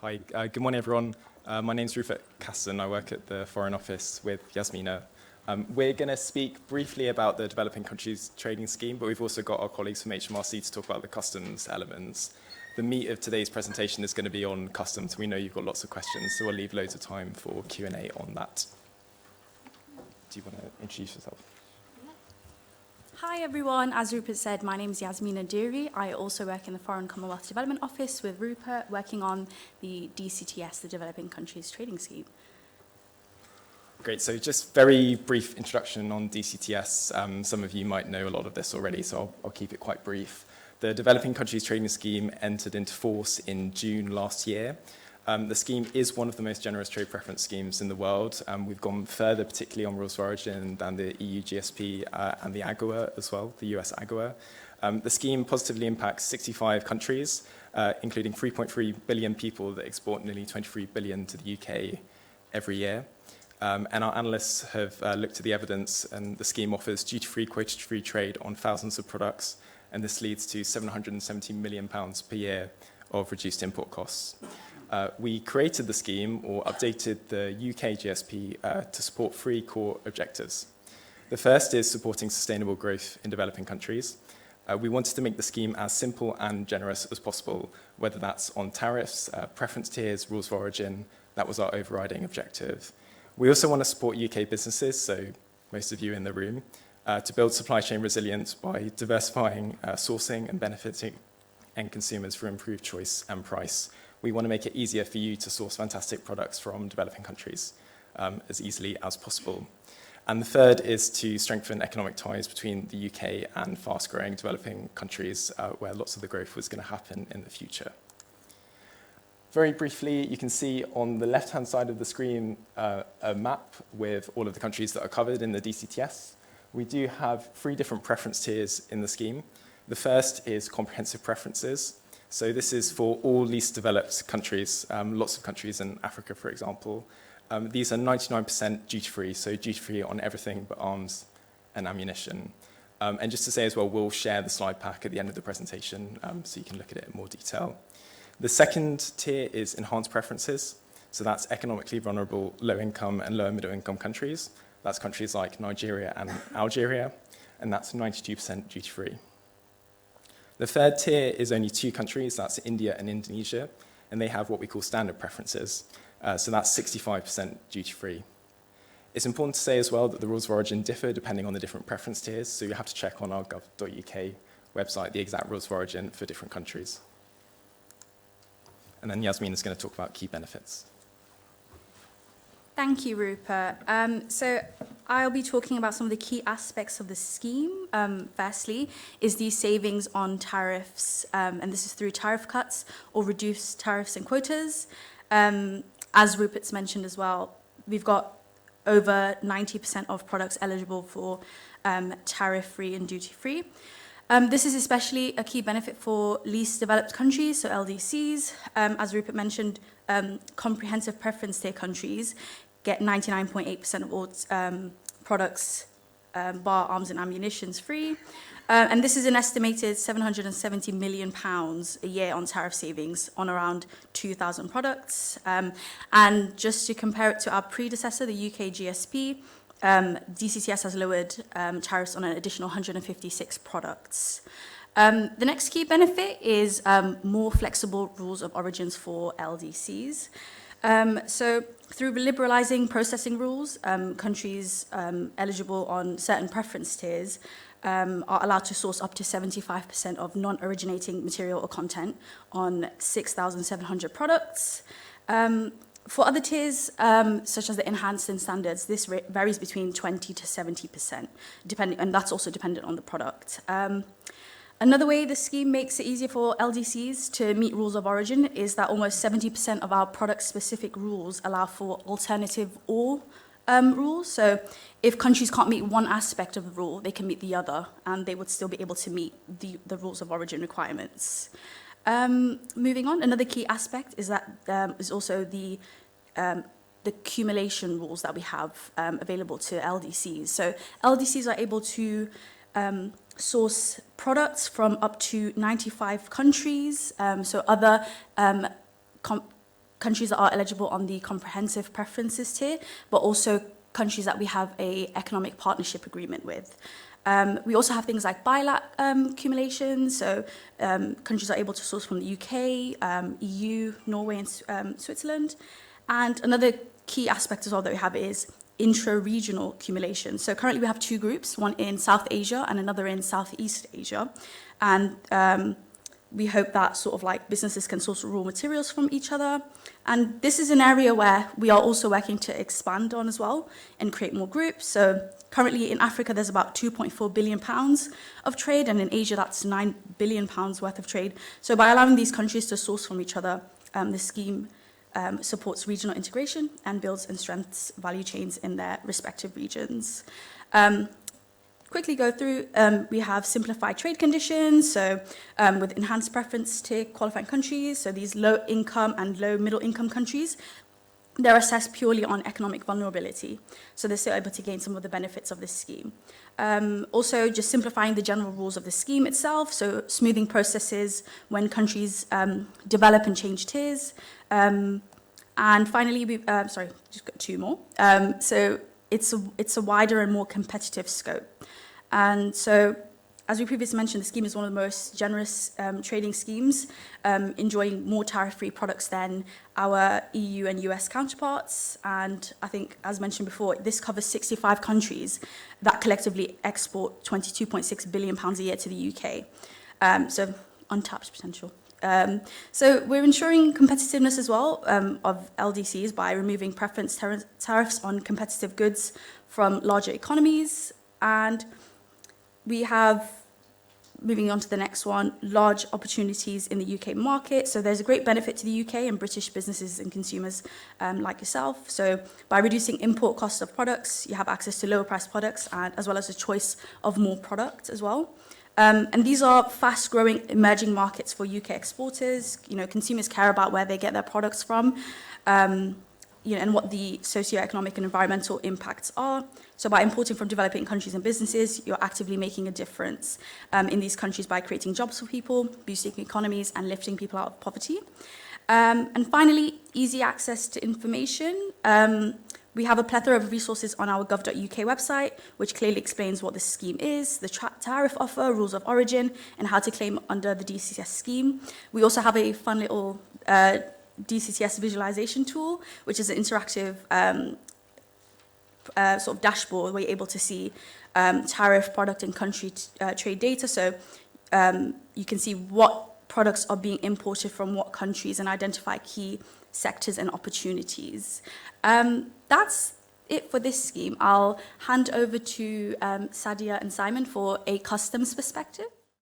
Hi, good morning, everyone. My name's Rupert, CASSON. I work at the Foreign Office with Jasmine. We're going to speak briefly about the Developing Countries Trading Scheme, but we've also got our colleagues from HMRC to talk about the customs elements. The meat of today's presentation is going to be on customs. We know you've got lots of questions, so we'll leave loads of time for Q&A on that. Do you want to introduce yourself? Hi everyone, as Rupert said, my name is Jasmine DIRIE. I also work in the Foreign Commonwealth Development Office with Rupert, working on the DCTS, the Developing Countries Trading Scheme. Great, so just very brief introduction on DCTS. Some of you might know a lot of this already, so I'll keep it quite brief. The Developing Countries Trading Scheme entered into force in June last year. The scheme is one of the most generous trade preference schemes in the world. We've gone further, particularly on rules of origin, than the EU GSP and the AGOA as well, the US AGOA. The scheme positively impacts 65 countries, including 3.3 billion people that export nearly 23 billion to the UK every year. And our analysts have looked at the evidence, and the scheme offers duty-free, quota-free trade on thousands of products, and this leads to £770 million per year of reduced import costs. We created the scheme, or updated the UK GSP, to support three core objectives. The first is supporting sustainable growth in developing countries. We wanted to make the scheme as simple and generous as possible, whether that's on tariffs, preference tiers, rules of origin. That was our overriding objective. We also want to support UK businesses, so most of you in the room, to build supply chain resilience by diversifying sourcing and benefiting end consumers for improved choice and price. We want to make it easier for you to source fantastic products from developing countries as easily as possible. And the third is to strengthen economic ties between the UK and fast-growing developing countries where lots of the growth was going to happen in the future. Very briefly, you can see on the left-hand side of the screen a map with all of the countries that are covered in the DCTS. We do have three different preference tiers in the scheme. The first is comprehensive preferences. So this is for all least developed countries, lots of countries in Africa, for example. These are 99% duty-free, so duty-free on everything but arms and ammunition. And just to say as well, we'll share the slide pack at the end of the presentation so you can look at it in more detail. The second tier is enhanced preferences. So that's economically vulnerable, low-income and lower-middle-income countries. That's countries like Nigeria and Algeria, and that's 92% duty-free. The third tier is only two countries, that's India and Indonesia, and they have what we call standard preferences. So that's 65% duty-free. It's important to say as well that the rules of origin differ depending on the different preference tiers, so you have to check on our gov.uk website the exact rules of origin for different countries. And then Jasmine is going to talk about key benefits. Thank you, Rupert. So I'll be talking about some of the key aspects of the scheme. Firstly, is the savings on tariffs, and this is through tariff cuts or reduced tariffs and quotas. As Rupert's mentioned as well, we've got over 90% of products eligible for tariff-free and duty-free. This is especially a key benefit for least developed countries, so LDCs. As Rupert mentioned, comprehensive preference tier countries get 99.8% of all products, bar arms and ammunitions, free. And this is an estimated £770 million a year on tariff savings on around 2,000 products. And just to compare it to our predecessor, the UK GSP, DCTS has lowered tariffs on an additional 156 products. The next key benefit is more flexible rules of origins for LDCs. So through liberalising processing rules, countries eligible on certain preference tiers are allowed to source up to 75% of non-originating material or content on 6,700 products. For other tiers, such as the enhanced and standards, this varies between 20 to 70%, and that's also dependent on the product. Another way the scheme makes it easier for LDCs to meet rules of origin is that almost 70% of our product-specific rules allow for alternative or rules. So if countries can't meet one aspect of the rule, they can meet the other, and they would still be able to meet the rules of origin requirements. Moving on, another key aspect is that is also the accumulation rules that we have available to LDCs. So LDCs are able to source products from up to 95 countries. So other countries that are eligible on the comprehensive preferences tier, but also countries that we have a economic partnership agreement with. We also have things like bilat accumulation, so countries are able to source from the UK, EU, Norway, and Switzerland. And another key aspect as well that we have is intra-regional accumulation. So currently we have two groups, one in South Asia and another in Southeast Asia. And we hope that sort of like businesses can source raw materials from each other. And this is an area where we are also working to expand on as well and create more groups. So currently in Africa, there's about 2.4 billion pounds of trade, and in Asia, that's 9 billion pounds worth of trade. So by allowing these countries to source from each other, the scheme supports regional integration and builds and strengthens value chains in their respective regions. Quickly go through, we have simplified trade conditions, so with enhanced preference to qualifying countries, so these low income and low middle income countries, they're assessed purely on economic vulnerability, so they're still able to gain some of the benefits of this scheme. Also, just simplifying the general rules of the scheme itself, so smoothing processes when countries develop and change tiers. And finally, just got two more. So it's a wider and more competitive scope. And so, as we previously mentioned, the scheme is one of the most generous trading schemes, enjoying more tariff-free products than our EU and US counterparts. And I think, as mentioned before, this covers 65 countries that collectively export £22.6 billion a year to the UK. So, untapped potential. So we're ensuring competitiveness as well of LDCs by removing preference tariffs on competitive goods from larger economies. And we have, moving on to the next one, large opportunities in the UK market. So there's a great benefit to the UK and British businesses and consumers like yourself. So by reducing import costs of products, you have access to lower priced products and as well as a choice of more product as well. And these are fast-growing emerging markets for UK exporters. You know, consumers care about where they get their products from, you know, and what the socio-economic and environmental impacts are. So by importing from developing countries and businesses, you're actively making a difference in these countries by creating jobs for people, boosting economies, and lifting people out of poverty. And finally, easy access to information. We have a plethora of resources on our gov.uk website, which clearly explains what this scheme is, the tariff offer, rules of origin, and how to claim under the DCTS scheme. We also have a fun little DCTS visualization tool, which is an interactive sort of dashboard where you're able to see tariff, product, and country trade data. So you can see what products are being imported from what countries and identify key sectors and opportunities. That's it for this scheme. I'll hand over to Sadia and Simon for a customs perspective.